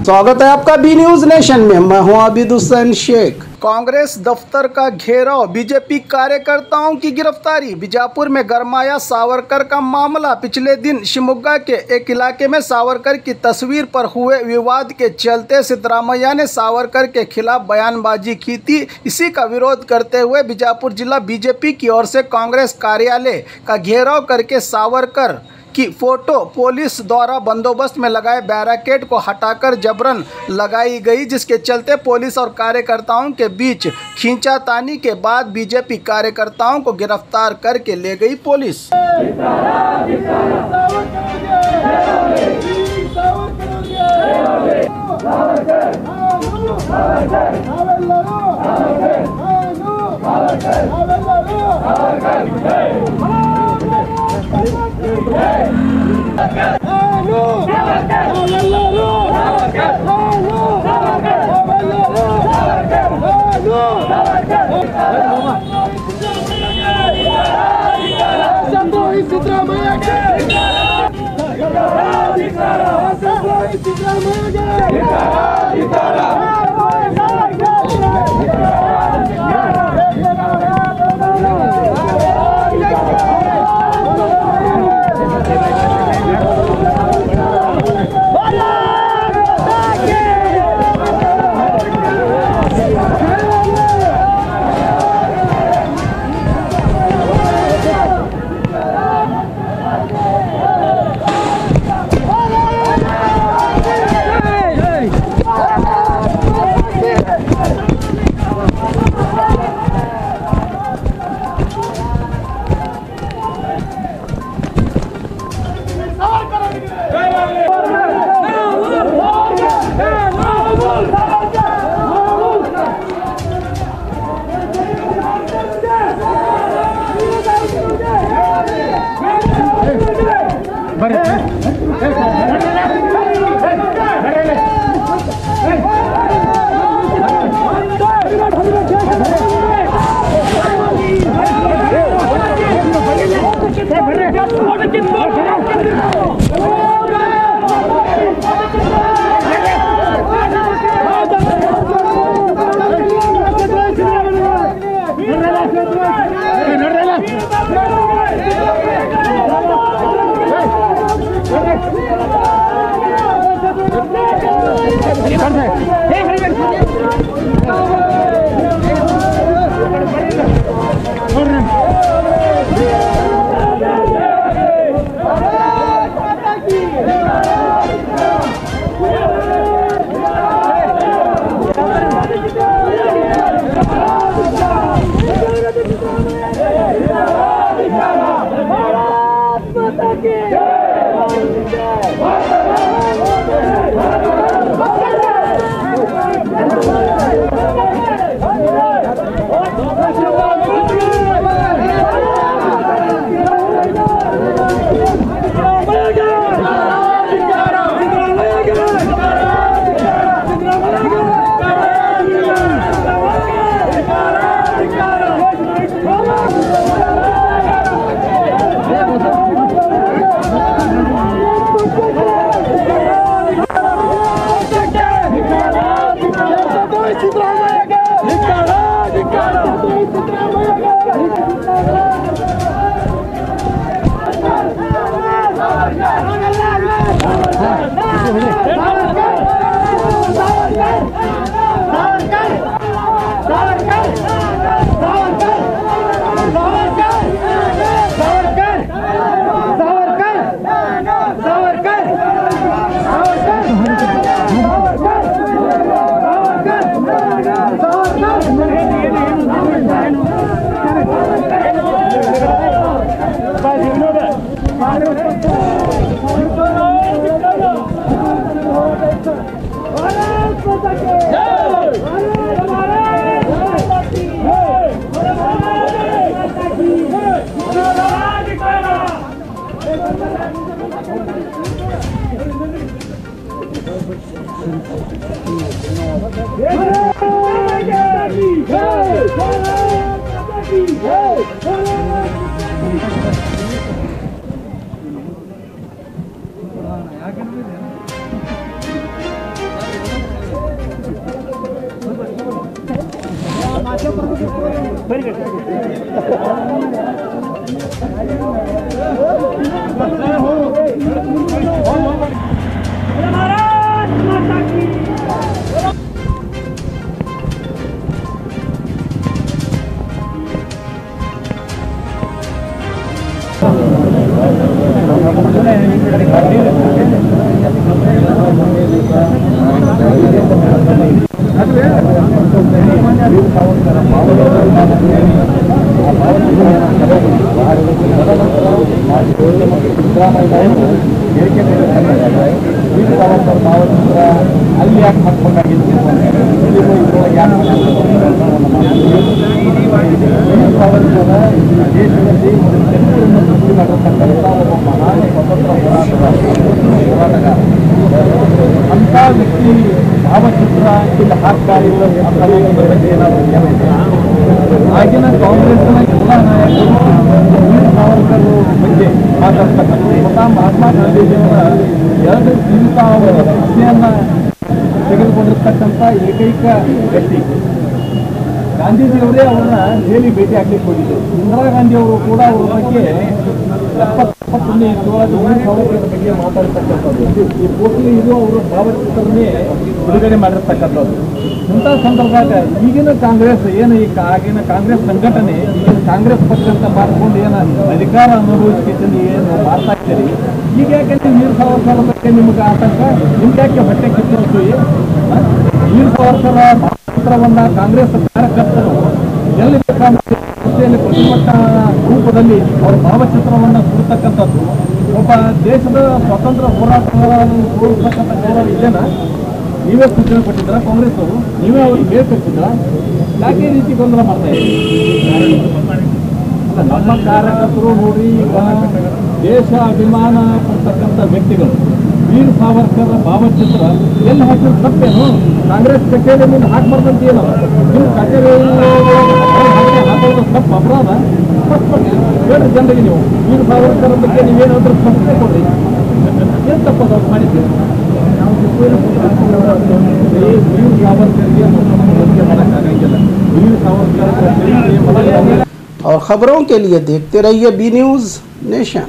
स्वागत है आपका बी न्यूज नेशन में। मैं हूं आबिद हुसैन शेख। कांग्रेस दफ्तर का घेराव, बीजेपी कार्यकर्ताओं की गिरफ्तारी। बीजापुर में गरमाया सावरकर का मामला। पिछले दिन शिवमोगा के एक इलाके में सावरकर की तस्वीर पर हुए विवाद के चलते सिद्धरामैया ने सावरकर के खिलाफ बयानबाजी की थी। इसी का विरोध करते हुए बीजापुर जिला बीजेपी की ओर से कांग्रेस कार्यालय का घेराव करके सावरकर की फोटो पुलिस द्वारा बंदोबस्त में लगाए बैरिकेड को हटाकर जबरन लगाई गई, जिसके चलते पुलिस और कार्यकर्ताओं के बीच खींचातानी के बाद बीजेपी कार्यकर्ताओं को गिरफ्तार करके ले गई पुलिस। ಅಲ್ಲಿ ಯಾಕೆ ಹಾಕ್ಬೇಕಾಗಿತ್ತು ದೇಶದಲ್ಲಿ ಜನರನ್ನು ಸೃಷ್ಟಿ ಮಾಡಿರ್ತಕ್ಕಂಥ ಒಬ್ಬ ಮಹಾನ್ ಸ್ವತಂತ್ರ ಹೋರಾಟಗಾರ. ಅಂಥ ವ್ಯಕ್ತಿ ಭಾವಚಿತ್ರ ಇಲ್ಲಿ ಹಾಕ್ತಾರಿಲ್ಲ ಅಂತ ಏನಾದರೂ ನಿಯಮ ಇದೆ. ಆಗಿನ ಕಾಂಗ್ರೆಸ್ನ ಎಲ್ಲ ನಾಯಕರು ವೀರ ಸಾವರ್ಕರ್ ಬಗ್ಗೆ ಮಾತಾಡ್ತಕ್ಕಂಥ ಸ್ವತಃ ಮಹಾತ್ಮ ಗಾಂಧೀಜಿಯವರ 2 ಜೀವಿತಾವಧಿಯ ಕೃಷಿಯನ್ನು ತೆಗೆದುಕೊಂಡಿರ್ತಕ್ಕಂಥ ಏಕೈಕ ವ್ಯಕ್ತಿ. ಗಾಂಧೀಜಿಯವರೇ ಅವರನ್ನ ದೆಹಲಿ ಭೇಟಿ ಹಾಕ್ಲಿಕ್ಕೆ ಹೋಗಿದ್ದರು. ಇಂದಿರಾ ಗಾಂಧಿಯವರು ಕೂಡ ಅವರ ಬಗ್ಗೆ 70 ಬಗ್ಗೆ ಮಾತಾಡ್ತಕ್ಕಂಥದ್ದು. ಈ ಪೋಸ್ಟ್ಲಿ ಇದು ಅವರ ಭಾವಚಿತ್ರನೇ ಬಿಡುಗಡೆ ಮಾಡಿರ್ತಕ್ಕಂಥದ್ದು. ಇಂಥ ಸಂದರ್ಭದಾಗ ಈಗಿನ ಕಾಂಗ್ರೆಸ್ ಏನು ಆಗಿನ ಕಾಂಗ್ರೆಸ್ ಸಂಘಟನೆ ಈಗಿನ ಕಾಂಗ್ರೆಸ್ ಪಕ್ಷ ಅಂತ ಮಾಡ್ಕೊಂಡು ಏನು ಅಧಿಕಾರ ಅನುಭವಿಸ್ಕೊಂಡು ಏನು ಮಾಡ್ತಾ ಇದ್ದೀರಿ, ಈಗ ಯಾಕೆ ವೀರ ಸಾವರ್ಕರ್ ಬಗ್ಗೆ ನಿಮ್ಗೆ ಆತಂಕ? ನಿಮ್ಗೆ ಯಾಕೆ ಹೊಟ್ಟೆ ಕಿತ್ತು? ವೀರ ಸಾವರ್ಕರ್ ಭಾವಚಿತ್ರವನ್ನ ಕಾಂಗ್ರೆಸ್ ಕಾರ್ಯಕರ್ತರು ಎಲ್ಲಿ ಬೇಕಾದ್ರೆ ಪ್ರತಿಭಟನಾ ರೂಪದಲ್ಲಿ ಅವರ ಭಾವಚಿತ್ರವನ್ನು ಸುಡ್ತಕ್ಕಂಥದ್ದು ಒಬ್ಬ ದೇಶದ ಸ್ವಾತಂತ್ರ್ಯ ಹೋರಾಟಗಾರರನ್ನು ತೋರಿಸ್ತಕ್ಕಂಥ ಗೌರವ ಇದೆನಾ? ನೀವೇ ಸೂಚನೆ ಕೊಟ್ಟಿದ್ದೀರಾ ಕಾಂಗ್ರೆಸ್ ಅವರು? ನೀವೇ ಅವ್ರಿಗೆ ಹೇಳ್ಕೊಟ್ಟಿದ್ದೀರಾ? ಯಾಕೆ ಈ ರೀತಿ ಗೊಂದಲ ಮಾಡ್ತಾ ಇದ್ದೀರಿ? ನಮ್ಮ ಕಾರ್ಯಕರ್ತರು ನೋಡಿ, ಈಗ ದೇಶ ಅಭಿಮಾನ ಪಡ್ತಕ್ಕಂಥ ವ್ಯಕ್ತಿಗಳು ವೀರ ಸಾವರ್ಕರ್ ಭಾವಚಿತ್ರ ಎಲ್ಲಿ ಹಾಕಿದ್ರೆ ತಪ್ಪೇನು? ಕಾಂಗ್ರೆಸ್ ಕಚೇರಿ ಮುಂದೆ ಹಾಕ್ಬಾರ್ದಂತ ಏನೋ ನೀವು ಕಚೇರಿ ಹಾಕೋದು ತಪ್ಪು ಅಪರಾಧ. ಹೇಳ್ರಿ ಜನರಿಗೆ, ನೀವು ವೀರ ಸಾವರ್ಕರ್ ಬಗ್ಗೆ ನೀವೇನಾದ್ರೂ ಸ್ಪಷ್ಟನೆ ಕೊಡ್ರಿ. ಏನು ತಪ್ಪದು ಅವ್ರು ಮಾಡಿದ್ದೀರಿ? ವೀರ ಸಾವರ್ಕರ್ಗೆ ಮೊದಲಿಗೆ ಮಾಡೋಕ್ಕಾಗಂಗಿಲ್ಲ. ವೀರ ಸಾವರ್ಕರ್ और खबरों के लिए देखते रहिए बी न्यूज़ नेशन।